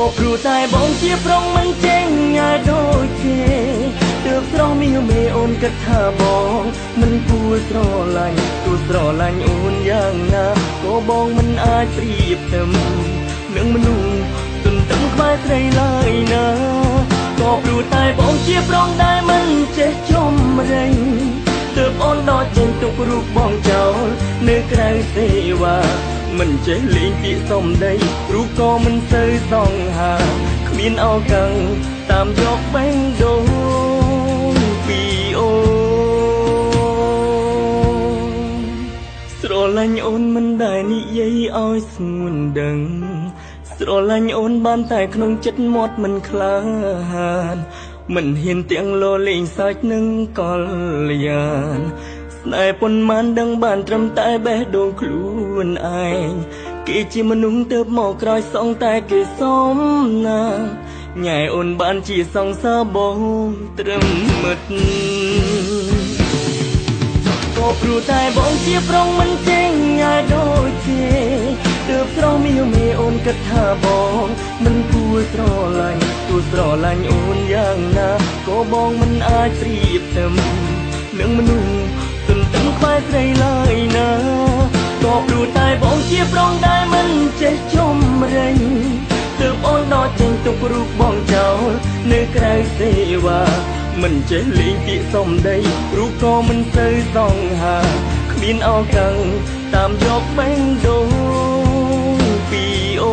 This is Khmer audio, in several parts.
ก็ព្រោះតែបងជាប្រុងមិនចេញញ៉ាដូចគេទើបស្រស់មីមេអូនគិតថាបងមិនគួរស្រឡាញ់ទោះស្រឡាញ់អូនយ៉ាងណាក៏បងមិនអាចប្រៀបទៅនឹងមនុស្សទន្ទឹមក្បែរស្រីឡើយណាក៏ព្រោះតែបងជាប្រុងដែលមិនចេះចំរែងទើបអូនដកចេញទុករូបបងចោលនៅក្រៅសេវាមិនចេះលេងពាក្យសំដីរូបក៏មិនសូវសង្ហាគ្មានអោកឹងតាមយកបេះដូងពីអូនស្រឡាញ់អូនមិនដែលនិយាយឲ្យស្ងួនដឹងស្រឡាញ់អូនបានតែក្នុងចិត្តមាត់មិនក្លាហានមិនហ៊ានទាំងលោលេងសាច់នឹងកលយានស្នេហ៍ប៉ុន្មានដឹងបានត្រឹមតែបេះដូងខ្លួនឯងគេជាមនុស្សទៅមកក្រោយសងតែគេសមណាញ៉ែអូនបានជាសង្សារបងត្រឹមមិត្តក៏ព្រោះតែបងជាប្រុងមិនចេញញ៉ែដូចគេទើបស្រស់មីមេអូនគិតថាបងមិនគួរស្រឡាញ់ទោះស្រឡាញ់អូនយ៉ាងណាក៏បងមិនអាចប្រៀបទៅនឹងមនុស្សទន្ទឹមក្បែរស្រីឡើយណាក៏ព្រោះតែបងជាប្រុងដែលមិនចេះចំរែងទើបអូនដកចេញទុករូបបងចោលនៅក្រៅសេវាមិនចេះលេងពាក្យសំដីរូបក៏មិនសូវសង្ហាគ្មានអោកឹងតាមយកបេះដូងពីអូ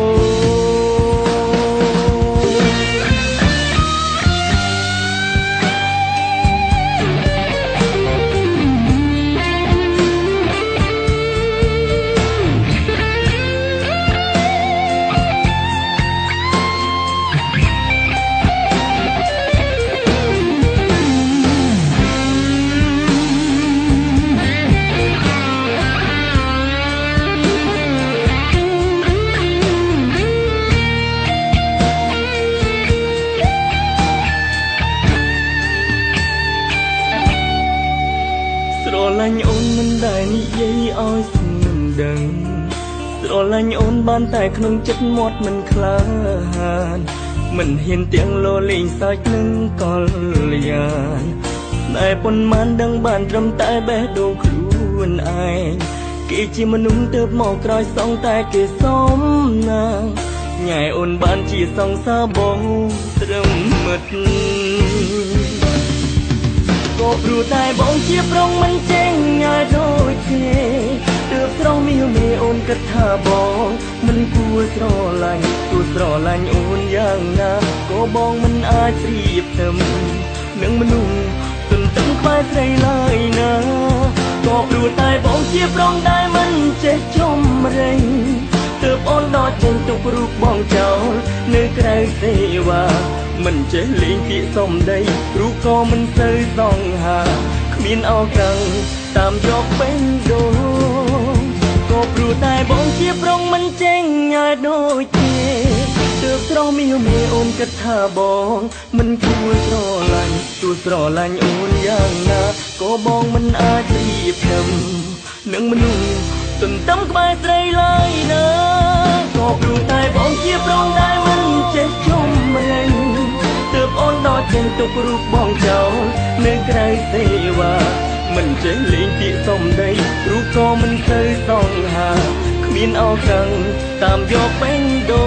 ស្រឡាញ់អូនមិនដែលនិយាយឲ្យស្ងួនដឹងស្រឡាញ់អូនបានតែក្នុងចិត្តមាត់មិនក្លាហានមិនហ៊ានទាំងលោលេងសាច់នឹងកលយានតែប៉ុន្មានដឹងបានត្រឹមតែបេះដូងខ្លួនឯងគេជាមនុស្សទៅមកក្រោយសងតែគេសមណាញ៉ែអូនបានជាសង្សារបងត្រឹមមិត្តក៏ព្រោះតែបងជាប្រុងមិនចេញញ៉ាដូចគេទើបស្រស់មីមេអូនគិតថាបងមិនគួរស្រឡាញ់ទោះស្រឡាញ់អូនយ៉ាងណាក៏បងមិនអាចប្រៀបទៅនឹងមនុស្សទន្ទឹមក្បែរស្រីឡើយណាក៏ព្រោះតែបងជាប្រុងដែលមិនចេះចំរែងទើបអូនដកចេញទុករូបបងចោលនៅក្រៅសេវាមិនចេះលេងពាក្យសំដីរូបក៏មិនសូវសង្ហាគ្មានអោកឹងតាមយកបេះដូងក៏ព្រោះតែបងជាប្រុងមិនចេញញ៉ាដូចគេទើបស្រស់មីមេអូនគិតថាបងមិនគួរស្រឡាញ់ទោះស្រឡាញ់អូនយ៉ាងណាក៏បងមិនអាចប្រៀបទៅនឹងមនុស្សទន្ទឹមក្បែរស្រីឡើយណាក៏ព្រោះតែបងជាប្រុងដែលមិនចេះចំរែងទើបអូនដកចេញទុករូបបងចោលនៅក្រៅសេវាមិនចេះលេងពាក្យសំដីរូបក៏មិនសូវសង្ហាគ្មានអោកឹងតាមយកបេះដូ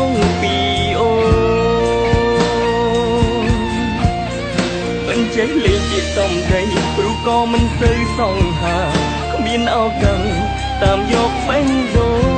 ងពីអូនមិនចេះលេងពាក្យសំដីរូបក៏មិនសូវសង្ហាគ្មានអោកឹងតាមយកបេះដូង